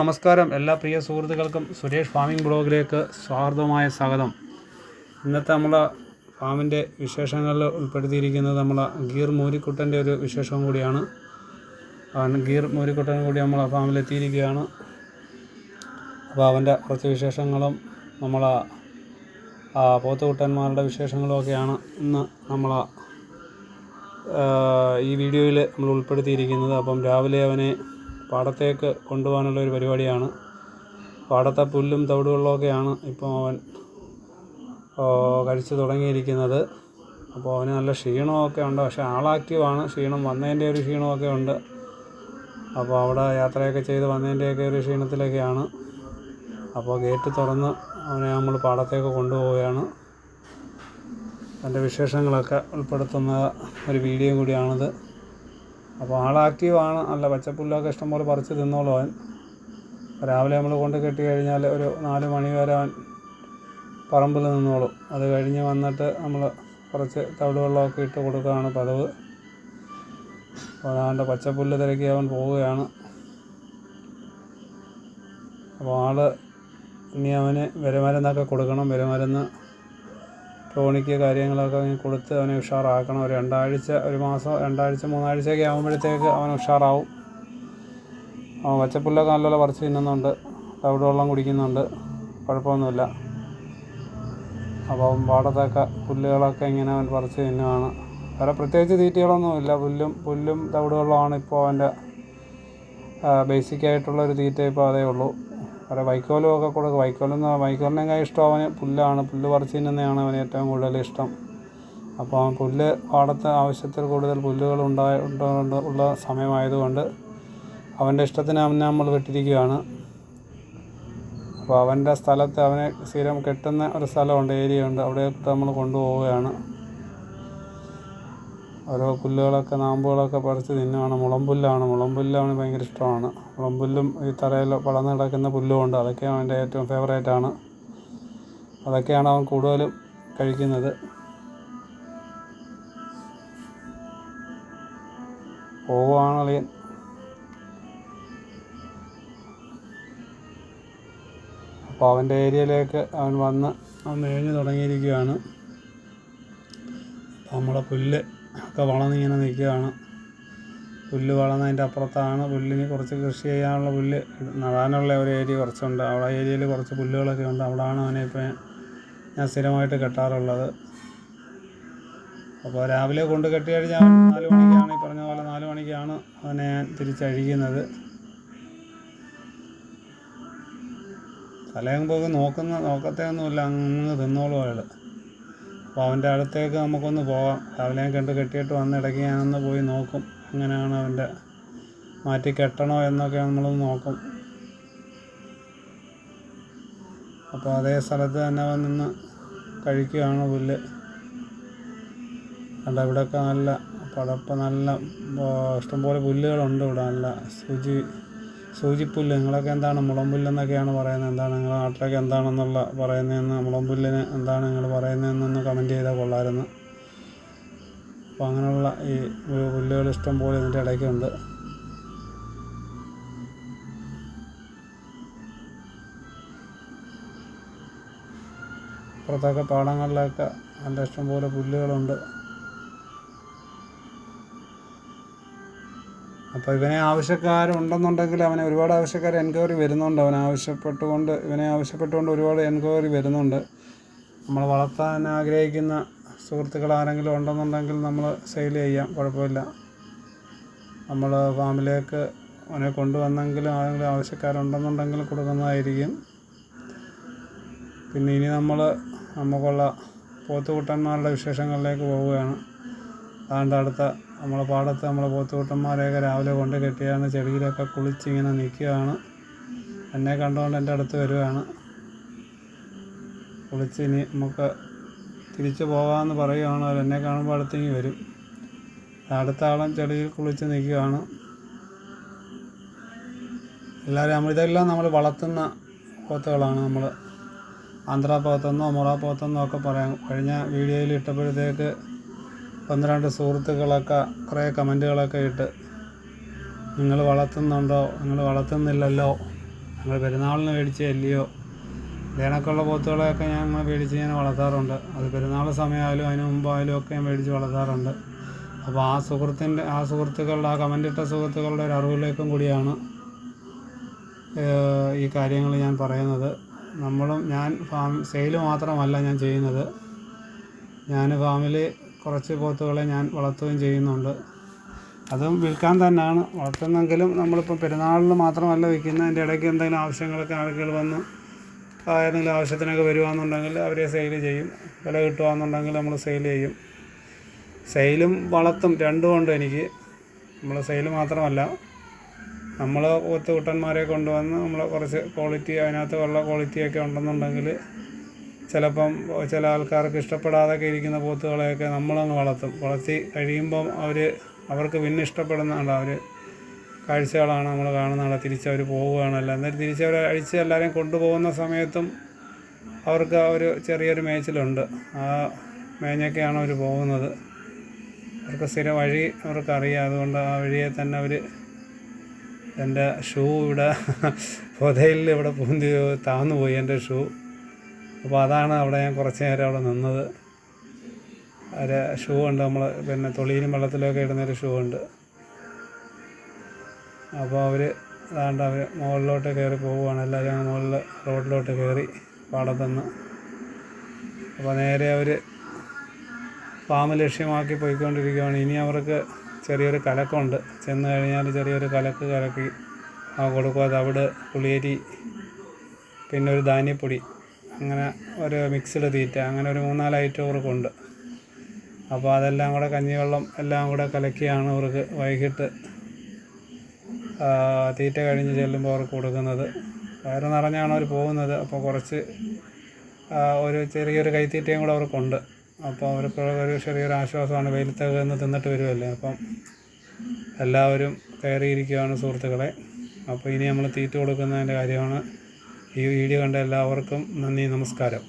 നമസ്കാരം. എല്ലാ പ്രിയ സുഹൃത്തുക്കൾക്കും സുരേഷ് ഫാമിംഗ് ബ്ലോഗിലേക്ക് സ്വാഗതം. ഇന്നത്തെ നമ്മളെ ഫാമിൻ്റെ വിശേഷങ്ങളിൽ ഉൾപ്പെടുത്തിയിരിക്കുന്നത് നമ്മളെ ഗീർ മൂരിക്കുട്ടൻ്റെ ഒരു വിശേഷവും കൂടിയാണ്. ഗീർ മൂരിക്കുട്ടനും കൂടി നമ്മളെ ഫാമിലെത്തിയിരിക്കുകയാണ്. അപ്പോൾ അവൻ്റെ കുറച്ച് വിശേഷങ്ങളും നമ്മളെ പോത്തുകുട്ടന്മാരുടെ വിശേഷങ്ങളും ഒക്കെയാണ് ഇന്ന് നമ്മളെ ഈ വീഡിയോയിൽ നമ്മൾ ഉൾപ്പെടുത്തിയിരിക്കുന്നത്. അപ്പം രാവിലെ അവനെ പാടത്തേക്ക് കൊണ്ടുപോകാനുള്ളൊരു പരിപാടിയാണ്. പാടത്തെ പുല്ലും തവിടുവെള്ളമൊക്കെയാണ് ഇപ്പോൾ അവൻ കഴിച്ചു തുടങ്ങിയിരിക്കുന്നത്. അപ്പോൾ അവന് നല്ല ക്ഷീണമൊക്കെ ഉണ്ട്, പക്ഷേ ആളാക്റ്റീവാണ്. ക്ഷീണം വന്നതിൻ്റെ ഒരു ക്ഷീണമൊക്കെ ഉണ്ട്. അപ്പോൾ അവിടെ യാത്രയൊക്കെ ചെയ്ത് വന്നതിൻ്റെയൊക്കെ ഒരു ക്ഷീണത്തിലൊക്കെയാണ്. അപ്പോൾ ഗേറ്റ് തുറന്ന് അവനെ നമ്മൾ പാടത്തേക്ക് കൊണ്ടുപോവുകയാണ്. അതിൻ്റെ വിശേഷങ്ങളൊക്കെ ഉൾപ്പെടുത്തുന്ന ഒരു വീഡിയോ കൂടിയാണിത്. അപ്പോൾ ആളാക്റ്റീവാണ്. നല്ല പച്ചപ്പുല്ലൊക്കെ ഇഷ്ടംപോലെ പറിച്ച് തിന്നോളൂ അവൻ. രാവിലെ നമ്മൾ കൊണ്ട് കെട്ടി കഴിഞ്ഞാൽ ഒരു 4 മണി വരെ അവൻ പറമ്പിൽ നിന്നോളും. അത് കഴിഞ്ഞ് വന്നിട്ട് നമ്മൾ കുറച്ച് തവിട് വെള്ളമൊക്കെ ഇട്ട് കൊടുക്കുകയാണ് പതിവ്. അപ്പോൾ അവൻ്റെ പച്ചപ്പുല്ല് തിരക്കി അവൻ പോവുകയാണ്. അപ്പോൾ ഇനി അവന് വിരമരുന്നൊക്കെ കൊടുക്കണം. വിരമരുന്ന് ടോണിക്ക് കാര്യങ്ങളൊക്കെ കൊടുത്ത് അവനെ ഉഷാറാക്കണം. ഒരു 2 ആഴ്ച, 1 മാസം, 2 ആഴ്ച, 3 ആഴ്ചയൊക്കെ ആകുമ്പോഴത്തേക്ക് അവൻ ഉഷാറാവും. അവൻ പച്ചപ്പുല്ലൊക്കെ നല്ലപോലെ പറിച്ച് തിന്നുന്നുണ്ട്, തവിട് വെള്ളം കുടിക്കുന്നുണ്ട്, കുഴപ്പമൊന്നുമില്ല. അപ്പം പാടത്തൊക്കെ പുല്ലുകളൊക്കെ ഇങ്ങനെ അവൻ പറിച്ച് തിന്നുകയാണ്. വേറെ പ്രത്യേകിച്ച് തീറ്റകളൊന്നുമില്ല. പുല്ലും തവിട് വെള്ളമാണ് ഇപ്പോൾ അവൻ്റെ ബേസിക്കായിട്ടുള്ളൊരു തീറ്റ. ഇപ്പോൾ അതേ ഉള്ളൂ. വേറെ വൈക്കോലും ഒക്കെ കൊടുക്കും. വൈക്കോലിനേക്കാൾ ഇഷ്ടം അവന് പുല്ലാണ്. പുല്ല് പറിച്ച് തിന്നുന്നതാണ് അവന് ഏറ്റവും കൂടുതൽ ഇഷ്ടം. അപ്പോൾ അവൻ പുല്ല് പാടത്ത് ആവശ്യത്തിൽ കൂടുതൽ പുല്ലുകൾ ഉള്ള സമയമായതുകൊണ്ട് അവൻ്റെ ഇഷ്ടത്തിന് അവനെ നമ്മൾ വിട്ടിരിക്കുകയാണ്. അപ്പോൾ അവൻ്റെ സ്ഥലത്ത് അവനെ സ്ഥിരം കെട്ടുന്ന ഒരു സ്ഥലമുണ്ട്, ഏരിയയുണ്ട്. അവിടെയൊക്കെ നമ്മൾ കൊണ്ടുപോവുകയാണ്. ഓരോ പുല്ലുകളൊക്കെ, നാമ്പുകളൊക്കെ പറിച്ച് തിന്നുകയാണ്. മുളംപുല്ല് അവന് ഭയങ്കര ഇഷ്ടമാണ്. മുളംപുല്ലും ഈ തറയിൽ വളർന്ന് കിടക്കുന്ന പുല്ലുമുണ്ട്. അതൊക്കെ അവൻ്റെ ഏറ്റവും ഫേവറേറ്റാണ്. അതൊക്കെയാണ് അവൻ കൂടുതലും കഴിക്കുന്നത്. പോവുകയാണ് അളിയൻ. അപ്പോൾ അവൻ്റെ ഏരിയയിലേക്ക് അവൻ വന്ന് അവൻ മേഞ്ഞു തുടങ്ങിയിരിക്കുകയാണ്. നമ്മളെ പുല്ല് ഒക്കെ വളർന്നിങ്ങനെ നിൽക്കുകയാണ്. പുല്ല് വളർന്നതിൻ്റെ അപ്പുറത്താണ് പുല്ലിന് കുറച്ച് കൃഷി ചെയ്യാനുള്ള പുല്ല് നടാനുള്ള ഒരു ഏരിയ കുറച്ചുണ്ട്. അവിടെ ഏരിയയിൽ കുറച്ച് പുല്ലുകളൊക്കെ ഉണ്ട്. അവിടെയാണ് അവനെ ഇപ്പോൾ ഞാൻ സ്ഥിരമായിട്ട് കെട്ടാറുള്ളത്. അപ്പോൾ രാവിലെ കൊണ്ട് കെട്ടി കഴിഞ്ഞാൽ അവൻ 4 മണിക്കാണ്, ഈ പറഞ്ഞ പോലെ 4 മണിക്കാണ് അവനെ ഞാൻ തിരിച്ചഴിക്കുന്നത്. തലയും പോയി നോക്കത്തെയൊന്നുമില്ല, അങ്ങ് തിന്നോളും അയാൾ. അപ്പോൾ അവൻ്റെ അടുത്തേക്ക് നമുക്കൊന്ന് പോകാം. രാവിലെ ഞാൻ കെട്ടിയിട്ട് വന്ന ഇടയ്ക്ക് ഞാനൊന്ന് പോയി നോക്കും, എങ്ങനെയാണ് അവൻ്റെ മാറ്റി കെട്ടണോ എന്നൊക്കെ നമ്മളൊന്ന് നോക്കും. അപ്പോൾ അതേ സ്ഥലത്ത് തന്നെ അവൻ നിന്ന് കഴിക്കുകയാണ് പുല്ല്. കണ്ട ഇവിടെയൊക്കെ നല്ല നല്ല ഇഷ്ടംപോലെ പുല്ലുകളുണ്ട് ഇവിടെ. നല്ല സൂചിപ്പുല്ല്. നിങ്ങളൊക്കെ എന്താണ് മുളംപുല്ലെന്നൊക്കെയാണ് പറയുന്നത്. എന്താണ് നിങ്ങളുടെ നാട്ടിലൊക്കെ എന്താണെന്നുള്ള പറയുന്നതെന്ന്, മുളംപുല്ലിന് എന്താണ് നിങ്ങൾ പറയുന്നതെന്നൊന്ന് കമൻറ്റ് ചെയ്താൽ കൊള്ളാമായിരുന്നു. അപ്പോൾ അങ്ങനെയുള്ള ഈ പുല്ലുകൾ ഇഷ്ടംപോലെ ഇതിൻ്റെ ഇടയ്ക്കുണ്ട്. പുറത്തൊക്കെ പാടങ്ങളിലൊക്കെ നല്ല ഇഷ്ടംപോലെ പുല്ലുകളുണ്ട്. അപ്പോൾ ഇവനെ ആവശ്യക്കാരുണ്ടെന്നുണ്ടെങ്കിൽ അവനെ ഒരുപാട് ആവശ്യക്കാർ എൻക്വയറി വരുന്നുണ്ട്. ഇവനെ ആവശ്യപ്പെട്ടുകൊണ്ട് ഒരുപാട് എൻക്വയറി വരുന്നുണ്ട്. നമ്മൾ വളർത്താൻ ആഗ്രഹിക്കുന്ന സുഹൃത്തുക്കൾ ആരെങ്കിലും ഉണ്ടെന്നുണ്ടെങ്കിൽ നമ്മൾ സെയിൽ ചെയ്യാം, കുഴപ്പമില്ല. നമ്മൾ ഫാമിലേക്ക് അവനെ കൊണ്ടുവന്നെങ്കിലും ആരെങ്കിലും ആവശ്യക്കാരുണ്ടെന്നുണ്ടെങ്കിൽ കൊടുക്കുന്നതായിരിക്കും. പിന്നെ ഇനി നമുക്കുള്ള പോത്തുകുട്ടന്മാരുടെ വിശേഷങ്ങളിലേക്ക് പോവുകയാണ്. അതുകൊണ്ട് അടുത്ത നമ്മളെ പാടത്ത് നമ്മളെ പോത്തുകുട്ടന്മാരെയൊക്കെ രാവിലെ കൊണ്ട് കെട്ടിയാണ് ചെടിയിലൊക്കെ കുളിച്ചിങ്ങനെ നിൽക്കുകയാണ്. എന്നെ കണ്ടുകൊണ്ട് എൻ്റെ അടുത്ത് വരികയാണ്. കുളിച്ച് ഇനി നമുക്ക് തിരിച്ചു പോകാമെന്ന് പറയുകയാണ്. അവർ എന്നെ കാണുമ്പോൾ അടുത്തേക്ക് വരും. അടുത്ത ആളും ചെടിയിൽ കുളിച്ച് നിൽക്കുകയാണ്. ഇതെല്ലാം നമ്മൾ വളർത്തുന്ന പോത്തുകളാണ്. നമ്മൾ ആന്ധ്രാ പോത്തെന്നോ മുറ പോത്തെന്നോ ഒക്കെ പറയാം. കഴിഞ്ഞ വീഡിയോയിൽ ഇട്ടപ്പോഴത്തേക്ക് 1-2 സുഹൃത്തുക്കളൊക്കെ കുറേ കമൻറ്റുകളൊക്കെ ഇട്ട്, നിങ്ങൾ വളർത്തുന്നുണ്ടോ, നിങ്ങൾ വളർത്തുന്നില്ലല്ലോ, ഞങ്ങൾ പെരുന്നാളിന് മേടിച്ച എല്ലിയോ ഇതിനൊക്കെയുള്ള പോത്തുകളെയൊക്കെ ഞങ്ങൾ മേടിച്ച് ഞാൻ വളർത്താറുണ്ട്. അത് പെരുന്നാൾ സമയമായാലും അതിന് മുമ്പായാലും ഒക്കെ ഞാൻ മേടിച്ച് വളർത്താറുണ്ട്. അപ്പോൾ ആ സുഹൃത്തുക്കളുടെ കമൻ്റിട്ട സുഹൃത്തുക്കളുടെ ഒരു അറിവിലേക്കും കൂടിയാണ് ഈ കാര്യങ്ങൾ ഞാൻ പറയുന്നത്. ഞാൻ സെയിൽ മാത്രമല്ല ഞാൻ ചെയ്യുന്നത്. ഞാൻ ഫാമിൽ കുറച്ച് പോത്തുകളെ ഞാൻ വളർത്തുകയും ചെയ്യുന്നുണ്ട്. അതും വിൽക്കാൻ തന്നെയാണ് വളർത്തുന്നെങ്കിലും നമ്മളിപ്പോൾ പെരുന്നാളിന് മാത്രമല്ല വിൽക്കുന്നത്. അതിൻ്റെ ഇടയ്ക്ക് എന്തെങ്കിലും ആവശ്യങ്ങളൊക്കെ ആളുകൾ വന്ന് ഏതെങ്കിലും ആവശ്യത്തിനൊക്കെ വരുവാണെന്നുണ്ടെങ്കിൽ അവരെ സെയിൽ ചെയ്യും. വില കിട്ടുകയാണെന്നുണ്ടെങ്കിൽ നമ്മൾ സെയിൽ ചെയ്യും. സെയിലും വളർത്തും രണ്ടുമുണ്ട് എനിക്ക്. നമ്മൾ സെയിൽ മാത്രമല്ല, നമ്മൾ പോത്തുകുട്ടന്മാരെ കൊണ്ടുവന്ന് നമ്മൾ കുറച്ച് ക്വാളിറ്റി അതിനകത്ത് ഉള്ള ക്വാളിറ്റിയൊക്കെ ഉണ്ടെന്നുണ്ടെങ്കിൽ ചിലപ്പം ചില ആൾക്കാർക്ക് ഇഷ്ടപ്പെടാതൊക്കെ ഇരിക്കുന്ന പോത്തുകളെയൊക്കെ നമ്മളങ്ങ് വളർത്തി കഴിയുമ്പം അവർക്ക് പിന്നെ ഇഷ്ടപ്പെടുന്നതാണ് അവർ കാഴ്ചകളാണ് നമ്മൾ കാണുന്നതാണ്. തിരിച്ചവർ പോവുകയാണല്ലോ. എന്നിട്ട് തിരിച്ചവർ അഴിച്ച് എല്ലാവരെയും കൊണ്ടുപോകുന്ന സമയത്തും അവർക്ക് ഒരു ചെറിയൊരു മേച്ചിലുണ്ട്. ആ മേഞ്ഞൊക്കെയാണ് അവർ പോകുന്നത്. അവർക്ക് സ്ഥിരം വഴി അവർക്കറിയാം. അതുകൊണ്ട് ആ വഴിയെ തന്നെ അവർ എൻ്റെ ഷൂ ഇവിടെ പൊതയിൽ ഇവിടെ താന്നു പോയി എൻ്റെ ഷൂ. അപ്പോൾ അതാണ് അവിടെ ഞാൻ കുറച്ച് നേരം അവിടെ നിന്നത്. ഒരു ഷൂ ഉണ്ട്, നമ്മൾ പിന്നെ തൊളിയിലും വെള്ളത്തിലൊക്കെ ഇടുന്നൊരു ഷൂ ഉണ്ട്. അപ്പോൾ അവർ മുകളിലോട്ട് കയറി പോവുകയാണ്. എല്ലാവരും മുകളിൽ റോഡിലോട്ട് കയറി പാടത്തുനിന്ന്. അപ്പോൾ നേരെ അവർ ഫാം ലക്ഷ്യമാക്കി പോയിക്കൊണ്ടിരിക്കുകയാണ്. ഇനി അവർക്ക് ചെറിയൊരു കലക്കമുണ്ട്. ചെന്ന് കഴിഞ്ഞാൽ ചെറിയൊരു കലക്കി കൊടുക്കുക. തവിട്, പുളിയരി, പിന്നെ ഒരു ധാന്യപ്പൊടി, അങ്ങനെ ഒരു മിക്സ്ഡ് തീറ്റ, അങ്ങനെ ഒരു 3-4 ഐറ്റം അവർക്കുണ്ട്. അപ്പോൾ അതെല്ലാം കൂടെ കഞ്ഞിവെള്ളം എല്ലാം കൂടെ കലക്കിയാണ് അവർക്ക് വൈകിട്ട് തീറ്റ കഴിഞ്ഞ് ചെല്ലുമ്പോൾ അവർക്ക് കൊടുക്കുന്നത്. വയറ് നിറഞ്ഞാണ് അവർ പോകുന്നത്. അപ്പോൾ കുറച്ച് ഒരു ചെറിയൊരു കൈത്തീറ്റയും കൂടെ അവർക്കുണ്ട്. അപ്പോൾ അവർക്ക് ഒരു ചെറിയൊരു ആശ്വാസമാണ്. വെയിലത്തൊക്കെ നിന്ന് തിന്നിട്ട് വരുമല്ലേ. അപ്പം എല്ലാവരും കയറിയിരിക്കുകയാണ് സുഹൃത്തുക്കളെ. അപ്പോൾ ഇനി നമ്മൾ തീറ്റ കൊടുക്കുന്നതിൻ്റെ കാര്യമാണ്. ഈ വീഡിയോ കണ്ട എല്ലാവർക്കും നന്ദി, നമസ്കാരം.